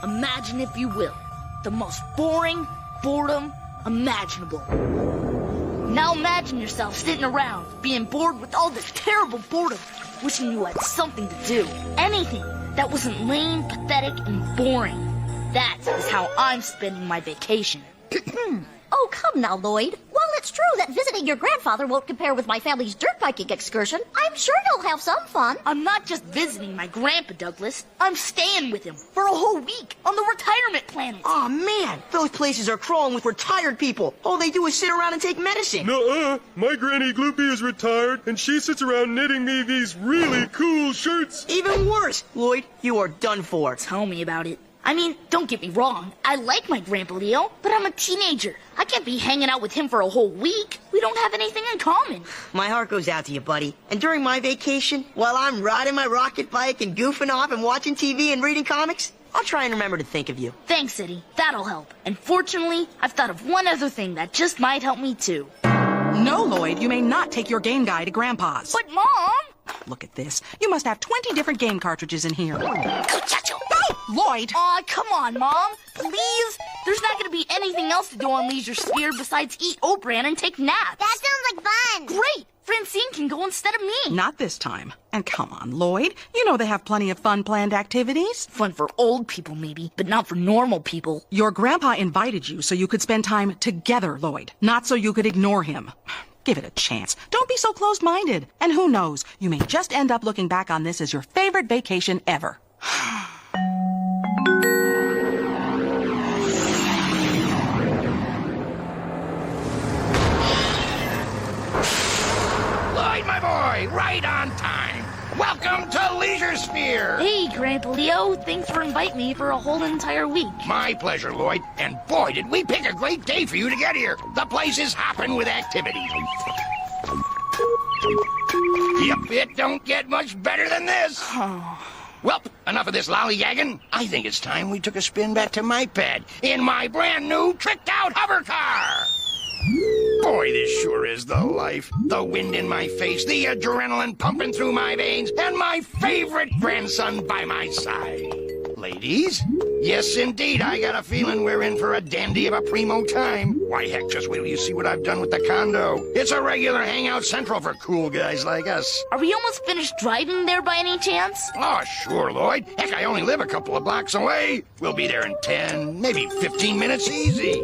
Imagine, if you will, the most boring boredom imaginable. Now imagine yourself sitting around, being bored with all this terrible boredom, wishing you had something to do. Anything that wasn't lame, pathetic, and boring. That is how I'm spending my vacation. Oh, come now, Lloyd. While it's true that visiting your grandfather won't compare with my family's dirt biking excursion, I'm sure you'll have some fun. I'm not just visiting my grandpa, Douglas. I'm staying with him for a whole week on the retirement planet. Aw, man, those places are crawling with retired people. All they do is sit around and take medicine. Nuh-uh. My Granny Gloopy is retired, and she sits around knitting me these really cool shirts. Even worse, Lloyd, you are done for. Tell me about it. I mean, don't get me wrong. I like my Grandpa Leo, but I'm a teenager. I can't be hanging out with him for a whole week. We don't have anything in common. My heart goes out to you, buddy. And during my vacation, while I'm riding my rocket bike and goofing off and watching TV and reading comics, I'll try and remember to think of you. Thanks, Eddie. That'll help. And fortunately, I've thought of one other thing that just might help me, too. No, Lloyd, you may not take your game guy to Grandpa's. But, Mom! Look at this. You must have 20 different game cartridges in here. Lloyd! Aw, come on, Mom. Please? There's not going to be anything else to do on Leisure Sphere besides eat oat bran and take naps. That sounds like fun. Great! Francine can go instead of me. Not this time. And come on, Lloyd. You know they have plenty of fun planned activities. Fun for old people, maybe, but not for normal people. Your grandpa invited you so you could spend time together, Lloyd. Not so you could ignore him. Give it a chance. Don't be so closed-minded. And who knows, you may just end up looking back on this as your favorite vacation ever. Lloyd, my boy, right on time. Welcome to Leisure Sphere. Hey, Grandpa Leo. Thanks for inviting me for a whole entire week. My pleasure, Lloyd. And boy, did we pick a great day for you to get here. The place is hopping with activity. Yep, it don't get much better than this. Well, enough of this lollygagging. I think it's time we took a spin back to my pad in my brand new tricked-out hover car. Boy, this sure is the life. The wind in my face, the adrenaline pumping through my veins, and my favorite grandson by my side. Ladies? Yes, indeed, I got a feeling we're in for a dandy of a primo time. Why, heck, just wait till you see what I've done with the condo. It's a regular hangout central for cool guys like us. Are we almost finished driving there by any chance? Oh, sure, Lloyd. Heck, I only live a couple of blocks away. We'll be there in 10, maybe 15 minutes easy.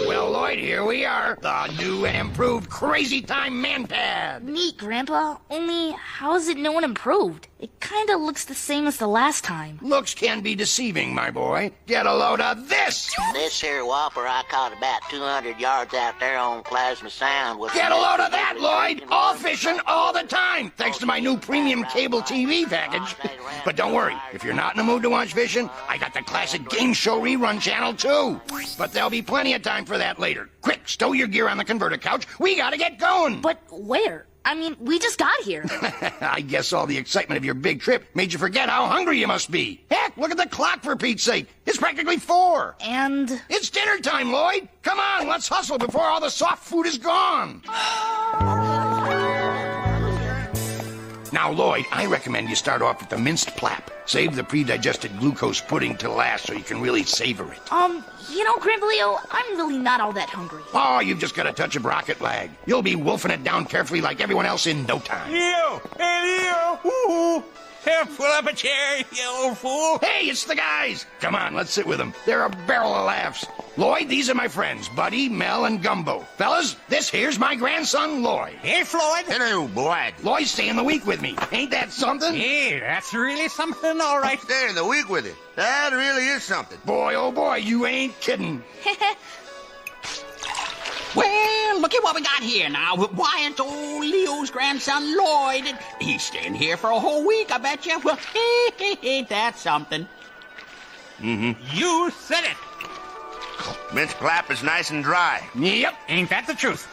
Well, Lloyd, here we are. The new and improved Crazy Time Man Pad. Neat, Grandpa. Only, how is it no one improved? It kinda looks the same as the last time. Looks can be deceiving, my boy. Get a load of this. This here whopper I caught about 200 yards out there on Plasma Sound. Get a load of that, Lloyd. All fishing all the time, thanks to my new premium cable TV package. But don't worry, if you're not in the mood to watch fishing, I got the classic game show rerun channel, too. But there'll be plenty of time for that later. Quick, stow your gear on the converter couch. We gotta get going. But where? I mean, we just got here. I guess all the excitement of your big trip made you forget how hungry you must be. Heck, look at the clock, for Pete's sake. It's practically 4. And? It's dinner time, Lloyd. Come on, let's hustle before all the soft food is gone. Now, Lloyd, I recommend you start off with the minced plap. Save the pre-digested glucose pudding to last so you can really savor it. You know, Grandpa Leo, I'm really not all that hungry. Oh, you've just got a touch of rocket lag. You'll be wolfing it down carefully like everyone else in no time. Leo! Hey, Leo! Woo-hoo! Here, pull up a chair, you old fool. Hey, it's the guys. Come on, let's sit with them. They're a barrel of laughs. Lloyd, these are my friends, Buddy, Mel, and Gumbo. Fellas, this here's my grandson, Lloyd. Hey, Floyd. Hello, boy. Lloyd's staying the week with me. Ain't that something? Hey, that's really something, all right. Staying the week with it. That really is something. Boy, oh boy, you ain't kidding. Well, look at what we got here now. Why, it's old Leo's grandson, Lloyd. He's staying here for a whole week, I bet you. Well, ain't that something? Mm-hmm. You said it. Mince clap is nice and dry. Yep. Ain't that the truth?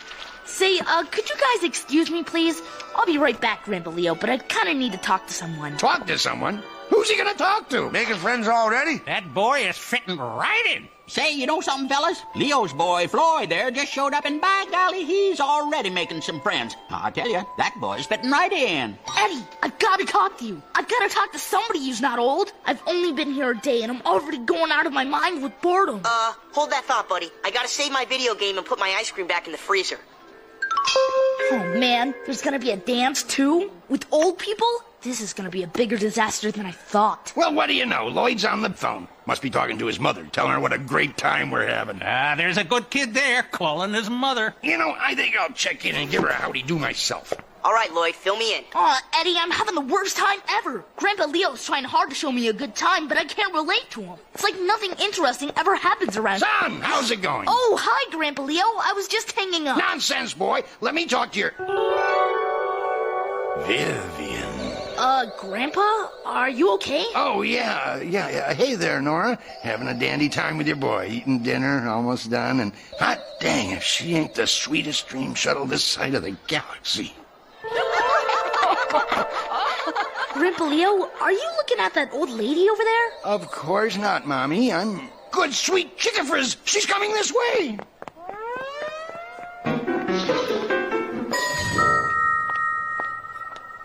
Say, could you guys excuse me, please? I'll be right back, Grandpa Leo, but I kinda need to talk to someone. Talk to someone? Who's he gonna talk to? Making friends already? That boy is fitting right in. Say, you know something, fellas? Leo's boy, Floyd, there, just showed up, and by golly, he's already making some friends. I tell you, that boy's fitting right in. Eddie, I've got to talk to you. I've got to talk to somebody who's not old. I've only been here a day, and I'm already going out of my mind with boredom. Hold that thought, buddy. I gotta save my video game and put my ice cream back in the freezer. Oh, man, there's gonna be a dance, too? With old people? This is gonna be a bigger disaster than I thought. Well, what do you know? Lloyd's on the phone. Must be talking to his mother, telling her what a great time we're having. There's a good kid there calling his mother. You know, I think I'll check in and give her a howdy-do myself. All right, Lloyd, fill me in. Eddie, I'm having the worst time ever. Grandpa Leo's trying hard to show me a good time, but I can't relate to him. It's like nothing interesting ever happens around here. Son, how's it going? Oh, hi, Grandpa Leo. I was just hanging up. Nonsense, boy. Let me talk to your... Vivian. Grandpa? Are you okay? Oh, yeah. Hey there, Nora. Having a dandy time with your boy. Eating dinner, almost done, and hot dang if she ain't the sweetest dream shuttle this side of the galaxy. Grandpa Leo, are you looking at that old lady over there? Of course not, Mommy. I'm good, sweet chicken frizz. She's coming this way.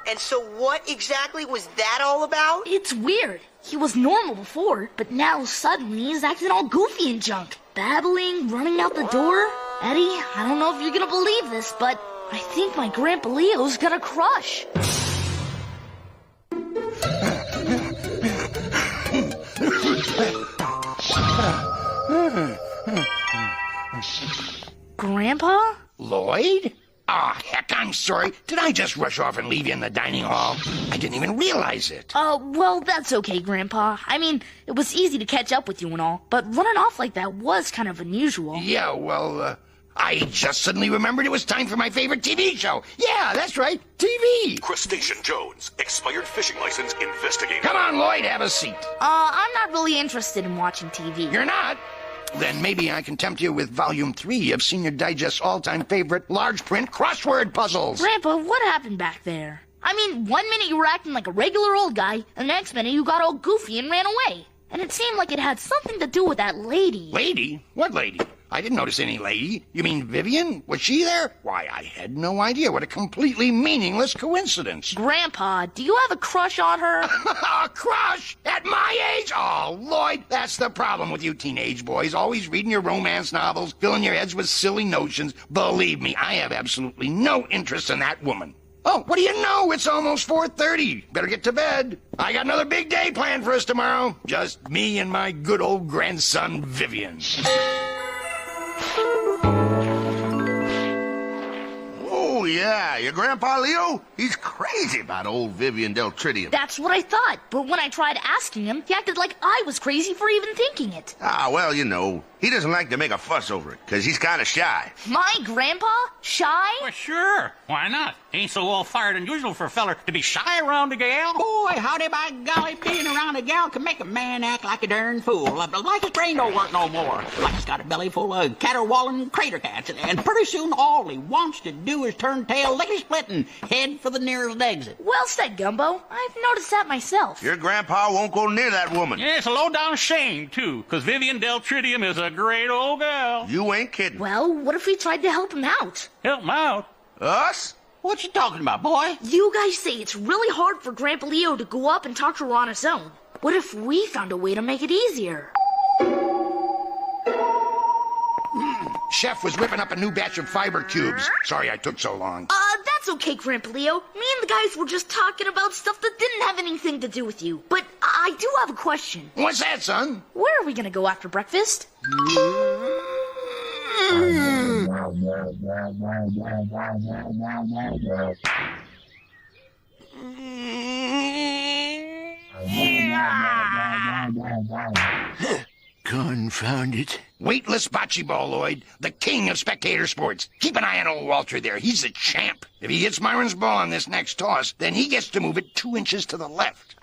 And so what exactly was that all about? It's weird. He was normal before, but now suddenly he's acting all goofy and junk. Babbling, running out the door. Eddie, I don't know if you're gonna believe this, but I think my Grandpa Leo's got a crush. Grandpa? Lloyd? Heck, I'm sorry. Did I just rush off and leave you in the dining hall? I didn't even realize it. Well, that's okay, Grandpa. I mean, it was easy to catch up with you and all, but running off like that was kind of unusual. Yeah, well, I just suddenly remembered it was time for my favorite TV show. Yeah, that's right, TV. Crustacean Jones, expired fishing license investigated. Come on, Lloyd, have a seat. I'm not really interested in watching TV. You're not? Then maybe I can tempt you with Volume 3 of Senior Digest's all-time favorite large print crossword puzzles. Grandpa, what happened back there? I mean, 1 minute you were acting like a regular old guy, and the next minute you got all goofy and ran away. And it seemed like it had something to do with that lady. Lady? What lady? I didn't notice any lady. You mean Vivian? Was she there? Why, I had no idea. What a completely meaningless coincidence. Grandpa, do you have a crush on her? A crush? At my age? Oh, Lloyd, that's the problem with you teenage boys. Always reading your romance novels, filling your heads with silly notions. Believe me, I have absolutely no interest in that woman. Oh, what do you know? It's almost 4:30. Better get to bed. I got another big day planned for us tomorrow. Just me and my good old grandson, Vivian. Oh, yeah. Your Grandpa Leo? He's crazy about old Vivian Del Tritium. That's what I thought, but when I tried asking him, he acted like I was crazy for even thinking it. Well, you know, he doesn't like to make a fuss over it, because he's kind of shy. My grandpa? Shy? Well, sure. Why not? Ain't so all-fired unusual for a feller to be shy around a gal. Boy, howdy, by golly, being around a gal can make a man act like a darn fool. Like his brain don't work no more. Like he's got a belly full of caterwauling crater cats. And pretty soon all he wants to do is turn tail, lickety-split, and head for the nearest exit. Well said, Gumbo. I've noticed that myself. Your grandpa won't go near that woman. Yeah, it's a low-down shame, too, because Vivian Del Tritium is a great old gal. You ain't kidding. Well, what if we tried to help him out? Help him out? Us? What you talking about, boy? You guys say it's really hard for Grandpa Leo to go up and talk to her on his own. What if we found a way to make it easier? Chef was whipping up a new batch of fiber cubes. Sorry I took so long. That's okay, Grandpa Leo. Me and the guys were just talking about stuff that didn't have anything to do with you. But I do have a question. What's that, son? Where are we gonna go after breakfast? Confound it. Weightless bocce ball, Lloyd. The king of spectator sports. Keep an eye on old Walter there. He's the champ. If he hits Myron's ball on this next toss, then he gets to move it 2 inches to the left.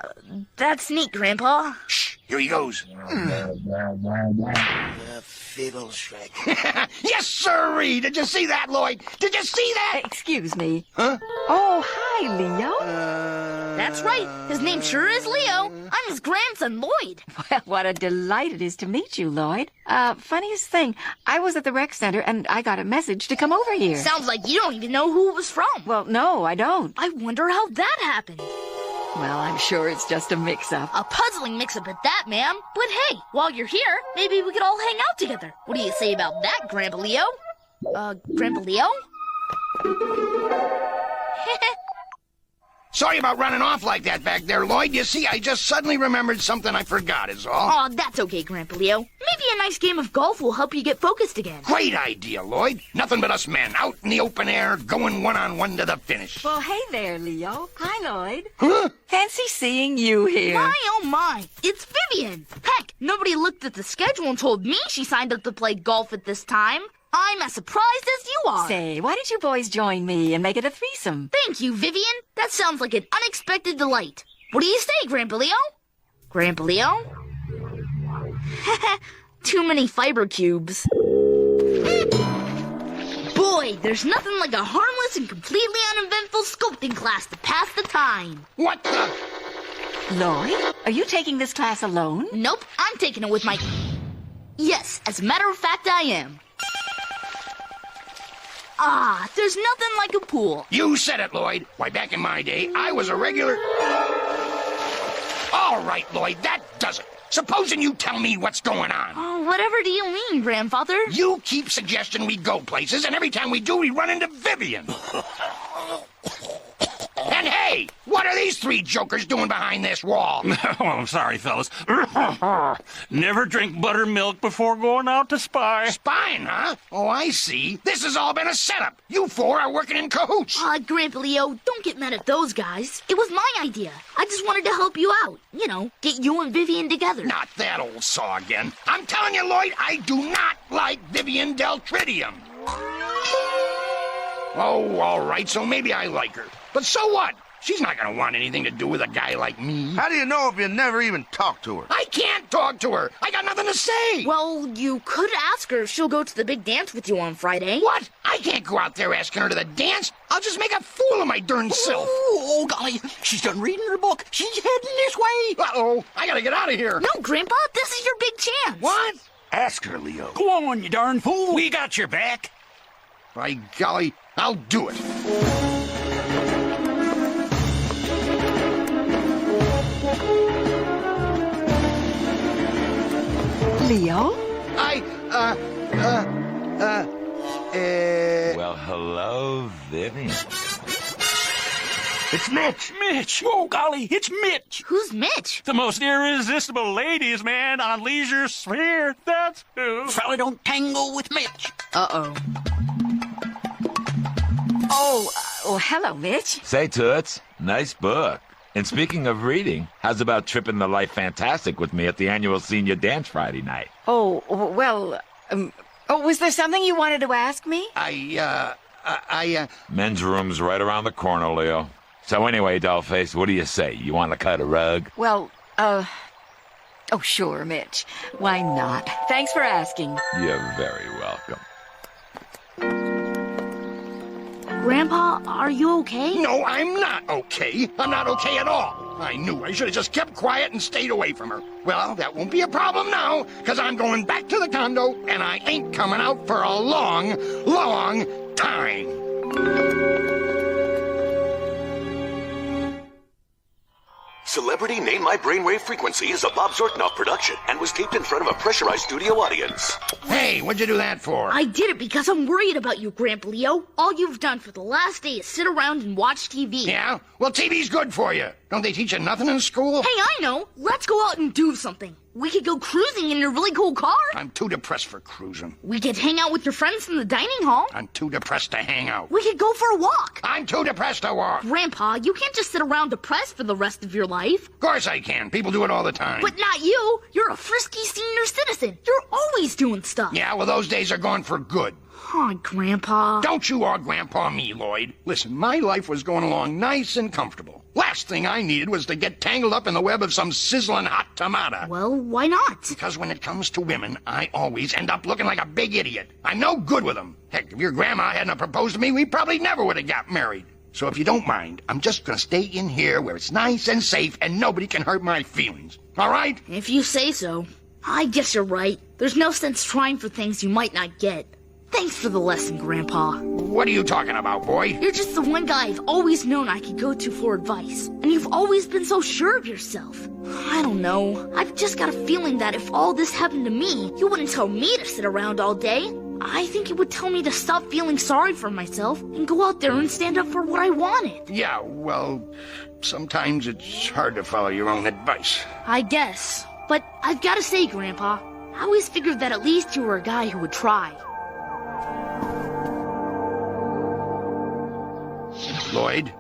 That's neat, Grandpa. Shh. Here he goes. Fiddle Shrek. Yes, sirree! Did you see that, Lloyd? Did you see that? Excuse me. Huh? Oh, hi, Leo. That's right. His name sure is Leo. I'm his grandson, Lloyd. Well, what a delight it is to meet you, Lloyd. Funniest thing, I was at the rec center and I got a message to come over here. Sounds like you don't even know who it was from. Well, no, I don't. I wonder how that happened. Well, I'm sure it's just a mix-up. A puzzling mix-up at that, ma'am. But hey, while you're here, maybe we could all hang out together. What do you say about that, Grandpa Leo? Grandpa Leo? Sorry about running off like that back there, Lloyd. You see, I just suddenly remembered something I forgot is all. Aw, that's okay, Grandpa Leo. Maybe a nice game of golf will help you get focused again. Great idea, Lloyd. Nothing but us men out in the open air, going one-on-one to the finish. Well, hey there, Leo. Hi, Lloyd. Huh? Fancy seeing you here. My, oh my, it's Vivian. Heck, nobody looked at the schedule and told me she signed up to play golf at this time. I'm as surprised as you are. Say, why don't you boys join me and make it a threesome? Thank you, Vivian. That sounds like an unexpected delight. What do you say, Grandpa Leo? Grandpa Leo? Too many fiber cubes. Boy, there's nothing like a harmless and completely uneventful sculpting class to pass the time. What the? Lloyd, are you taking this class alone? Nope, I'm taking it with my... Yes, as a matter of fact, I am. Ah, there's nothing like a pool. You said it, Lloyd. Why, back in my day, I was a regular... All right, Lloyd, that does it. Supposing you tell me what's going on. Oh, whatever do you mean, Grandfather? You keep suggesting we go places, and every time we do, we run into Vivian. And hey, what are these three jokers doing behind this wall? Oh, I'm sorry, fellas. Never drink buttermilk before going out to spy. Spying, huh? Oh, I see. This has all been a setup. You four are working in cahoots. Grandpa Leo, don't get mad at those guys. It was my idea. I just wanted to help you out. You know, get you and Vivian together. Not that old saw again. I'm telling you, Lloyd, I do not like Vivian Deltridium. Oh, all right, so maybe I like her. But so what? She's not going to want anything to do with a guy like me. How do you know if you never even talked to her? I can't talk to her. I got nothing to say. Well, you could ask her if she'll go to the big dance with you on Friday. What? I can't go out there asking her to the dance. I'll just make a fool of my darn self. Oh, golly, she's done reading her book. She's heading this way. Uh-oh, I got to get out of here. No, Grandpa, this is your big chance. What? Ask her, Leo. Go on, you darn fool. We got your back. By golly, I'll do it. Leo? Well, hello, Vivian. It's Mitch. Mitch. Oh, golly, it's Mitch. Who's Mitch? The most irresistible ladies man on Leisure Sphere. That's who. Fella don't tangle with Mitch. Uh-oh. Oh, hello, Mitch. Say, Toots, nice book. And speaking of reading, how's about tripping the life fantastic with me at the annual senior dance Friday night? Oh, well, was there something you wanted to ask me? Men's room's right around the corner, Leo. So anyway, dollface, what do you say? You want to cut a rug? Well, oh, sure, Mitch. Why not? Thanks for asking. You're very welcome. Grandpa, are you okay? No, I'm not okay. I'm not okay at all. I knew I should have just kept quiet and stayed away from her. Well, that won't be a problem now, because I'm going back to the condo, and I ain't coming out for a long, long time. Celebrity Name My Brainwave Frequency is a Bob Zortnoff production and was taped in front of a pressurized studio audience. Hey, what'd you do that for? I did it because I'm worried about you, Grandpa Leo. All you've done for the last day is sit around and watch TV. Yeah? Well, TV's good for you. Don't they teach you nothing in school? Hey, I know. Let's go out and do something. We could go cruising in your really cool car. I'm too depressed for cruising. We could hang out with your friends in the dining hall. I'm too depressed to hang out. We could go for a walk. I'm too depressed to walk. Grandpa, you can't just sit around depressed for the rest of your life. Of course I can. People do it all the time. But not you. You're a frisky senior citizen. You're always doing stuff. Yeah, well, those days are gone for good. Aw, Grandpa. Don't you Grandpa me, Lloyd. Listen, my life was going along nice and comfortable. Last thing I needed was to get tangled up in the web of some sizzling hot tomato. Well, why not? Because when it comes to women, I always end up looking like a big idiot. I'm no good with them. Heck, if your grandma hadn't proposed to me, we probably never would have got married. So if you don't mind, I'm just gonna stay in here where it's nice and safe and nobody can hurt my feelings. All right? If you say so. I guess you're right. There's no sense trying for things you might not get. Thanks for the lesson, Grandpa. What are you talking about, boy? You're just the one guy I've always known I could go to for advice. And you've always been so sure of yourself. I don't know. I've just got a feeling that if all this happened to me, you wouldn't tell me to sit around all day. I think you would tell me to stop feeling sorry for myself and go out there and stand up for what I wanted. Yeah, well, sometimes it's hard to follow your own advice. I guess. But I've got to say, Grandpa, I always figured that at least you were a guy who would try. Lloyd?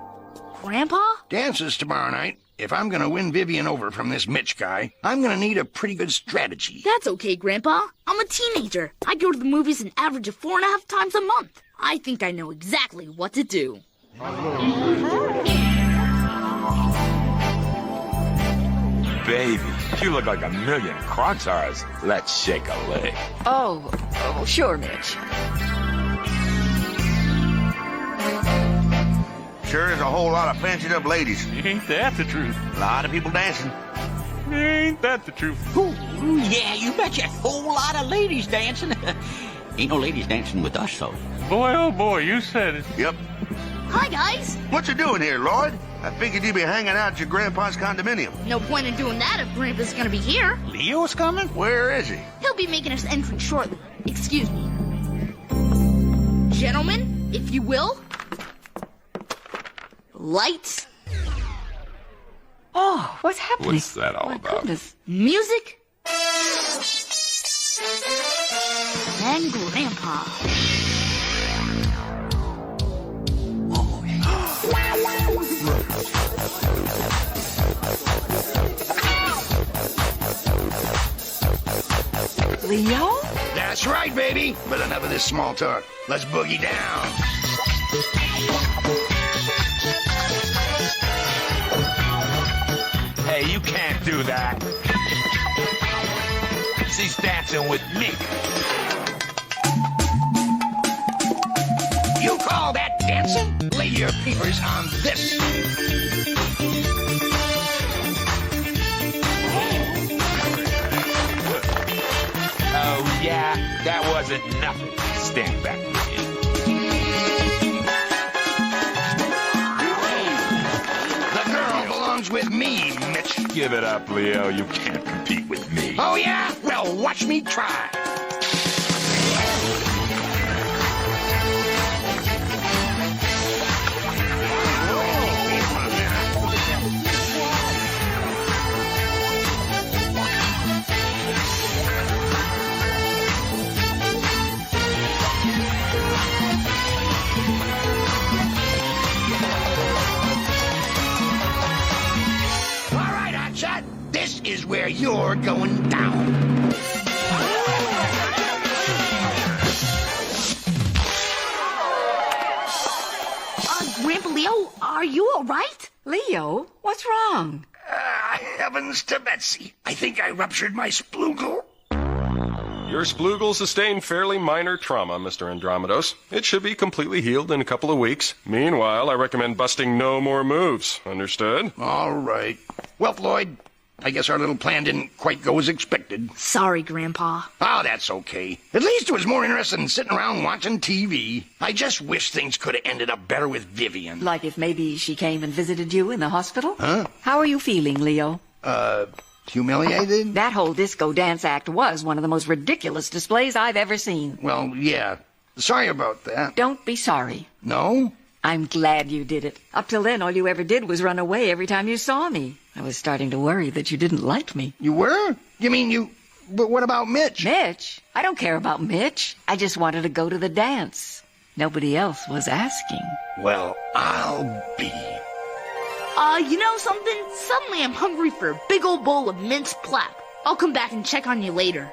Grandpa? Dances tomorrow night. If I'm gonna win Vivian over from this Mitch guy, I'm gonna need a pretty good strategy. That's okay, Grandpa. I'm a teenager. I go to the movies an average of 4.5 times a month. I think I know exactly what to do. Baby, you look like a million crontars. Let's shake a leg. Oh, sure, Mitch. Sure is a whole lot of fancied-up ladies. Ain't that the truth? A lot of people dancing. Ain't that the truth? Ooh, yeah, you betcha. A whole lot of ladies dancing. Ain't no ladies dancing with us, though. Boy, oh boy, you said it. Yep. Hi, guys. What you doing here, Lloyd? I figured you'd be hanging out at your grandpa's condominium. No point in doing that if Grandpa's gonna be here. Leo's coming? Where is he? He'll be making his entrance shortly. Excuse me. Gentlemen, if you will. Lights. Oh, what's happening? What's that all about? Goodness. Music. And Grandpa. Leo? That's right, baby. But enough of this small talk. Let's boogie down. Hey, you can't do that. She's dancing with me. You call that dancing? Lay your peepers on this. Oh, yeah, that wasn't nothing. Stand back, Vivian. The girl belongs with me, Mitch. Give it up, Leo. You can't compete with me. Oh, yeah? Well, watch me try. This is where you're going down. Grandpa Leo, are you all right? Leo, what's wrong? Heavens to Betsy. I think I ruptured my sploogle. Your sploogle sustained fairly minor trauma, Mr. Andromedos. It should be completely healed in a couple of weeks. Meanwhile, I recommend busting no more moves. Understood? All right. Well, Lloyd, I guess our little plan didn't quite go as expected. Sorry, Grandpa. Oh, that's okay. At least it was more interested in sitting around watching TV. I just wish things could have ended up better with Vivian. Like if maybe she came and visited you in the hospital? Huh? How are you feeling, Leo? Humiliated? That whole disco dance act was one of the most ridiculous displays I've ever seen. Well, yeah. Sorry about that. Don't be sorry. No? I'm glad you did it. Up till then, all you ever did was run away every time you saw me. I was starting to worry that you didn't like me. You were? You mean you... But what about Mitch? Mitch? I don't care about Mitch. I just wanted to go to the dance. Nobody else was asking. Well, I'll be. You know something? Suddenly I'm hungry for a big old bowl of minced plap. I'll come back and check on you later.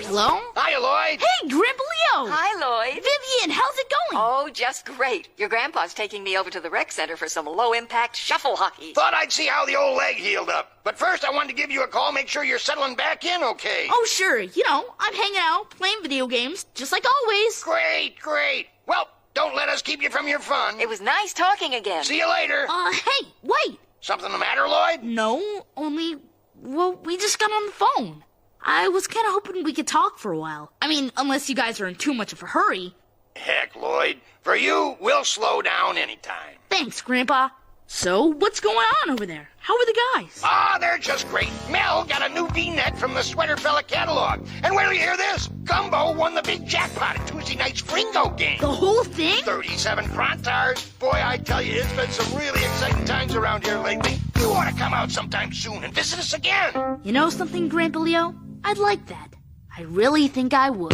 Hello? Hiya, Lloyd. Hey, Grandpa Leo! Hi, Lloyd. Vivian, how's it going? Oh, just great. Your grandpa's taking me over to the rec center for some low-impact shuffle hockey. Thought I'd see how the old leg healed up. But first, I wanted to give you a call, make sure you're settling back in okay. Oh, sure. You know, I'm hanging out, playing video games, just like always. Great, great. Well, don't let us keep you from your fun. It was nice talking again. See you later. Hey, wait. Something the matter, Lloyd? No, only, well, we just got on the phone. I was kind of hoping we could talk for a while. I mean, unless you guys are in too much of a hurry. Heck, Lloyd. For you, we'll slow down anytime. Thanks, Grandpa. So, what's going on over there? How are the guys? Ah, they're just great. Mel got a new V-neck from the Sweater Fella catalog. And wait till you hear this. Gumbo won the big jackpot at Tuesday night's Fringo game. The whole thing? 37 Frontars. Boy, I tell you, it's been some really exciting times around here lately. You ought to come out sometime soon and visit us again. You know something, Grandpa Leo? I'd like that. I really think I would.